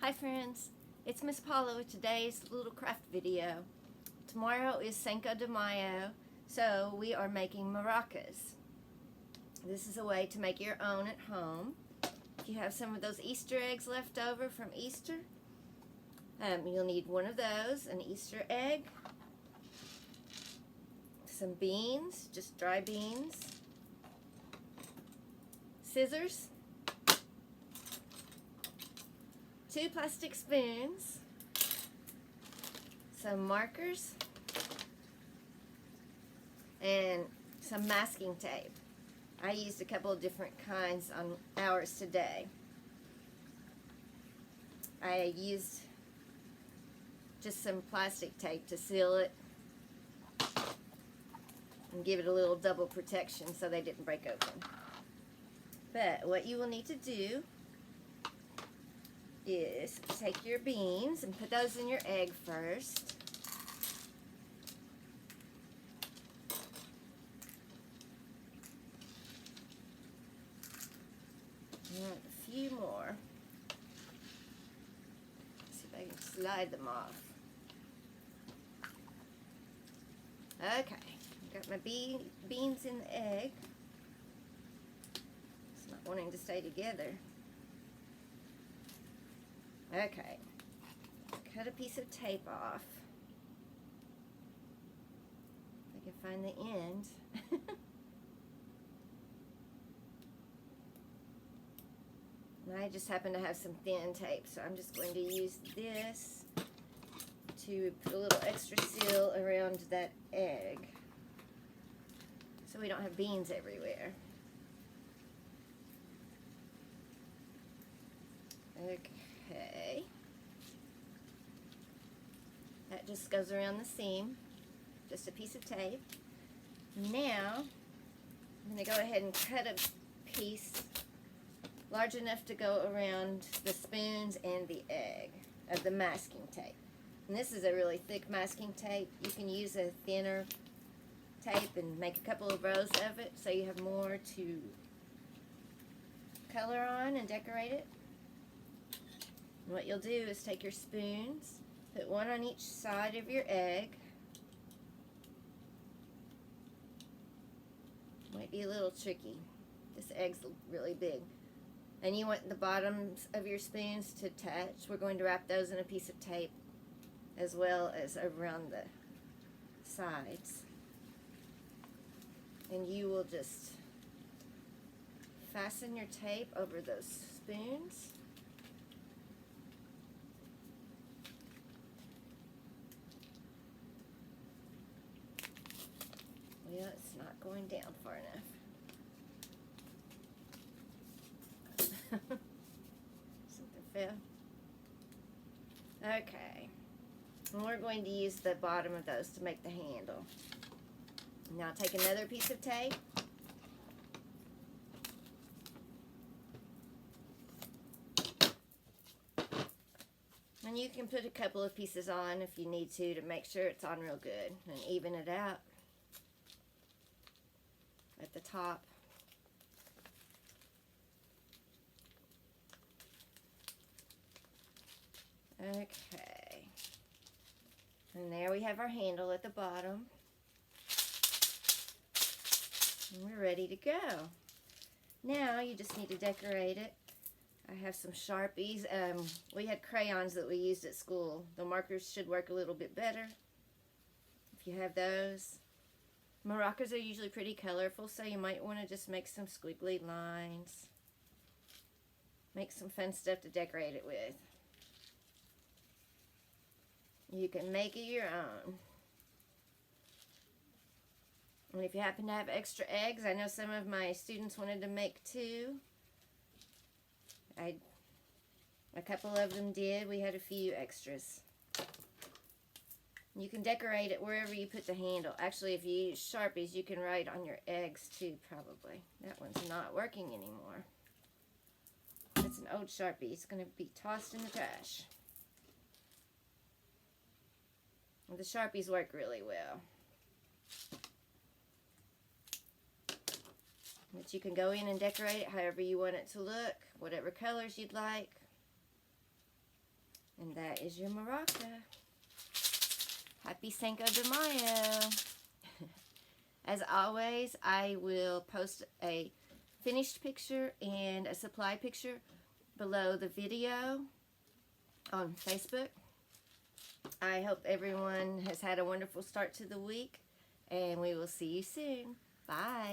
Hi friends, it's Miss Paula with today's little craft video. Tomorrow is Cinco de Mayo, so we are making maracas. This is a way to make your own at home. If you have some of those Easter eggs left over from Easter, you'll need one of those, an Easter egg, some beans, just dry beans, scissors, 2 plastic spoons, some markers, and some masking tape. I used a couple of different kinds on ours today. I used just some plastic tape to seal it and give it a little double protection so they didn't break open. But what you will need to do is take your beans and put those in your egg first. And a few more. See if I can slide them off. Okay, got my beans in the egg. It's not wanting to stay together. Okay, cut a piece of tape off. If I can find the end. And I just happen to have some thin tape, so I'm just going to use this to put a little extra seal around that egg so we don't have beans everywhere. Okay. That just goes around the seam, just a piece of tape. Now, I'm going to go ahead and cut a piece large enough to go around the spoons and the egg of the masking tape. And this is a really thick masking tape. You can use a thinner tape and make a couple of rows of it so you have more to color on and decorate it. And what you'll do is take your spoons, put one on each side of your egg. Might be a little tricky. This egg's really big. And you want the bottoms of your spoons to touch. We're going to wrap those in a piece of tape as well as around the sides. And you will just fasten your tape over those spoons. Well, it's not going down far enough. Something fell. Okay. And we're going to use the bottom of those to make the handle. Now take another piece of tape. And you can put a couple of pieces on if you need to make sure it's on real good and even it out at the top. Okay, and there we have our handle at the bottom, and we're ready to go. Now you just need to decorate it. I have some Sharpies. We had crayons that we used at school. The markers should work a little bit better if you have those. Maracas are usually pretty colorful, so you might want to just make some squiggly lines. Make some fun stuff to decorate it with. You can make it your own. And if you happen to have extra eggs, I know some of my students wanted to make 2. A couple of them did. We had a few extras. You can decorate it wherever you put the handle. Actually, if you use Sharpies, you can write on your eggs too, probably. That one's not working anymore. It's an old Sharpie. It's going to be tossed in the trash. The Sharpies work really well. But you can go in and decorate it however you want it to look, whatever colors you'd like. And that is your maraca. Happy Cinco de Mayo. As always, I will post a finished picture and a supply picture below the video on Facebook. I hope everyone has had a wonderful start to the week, and we will see you soon. Bye.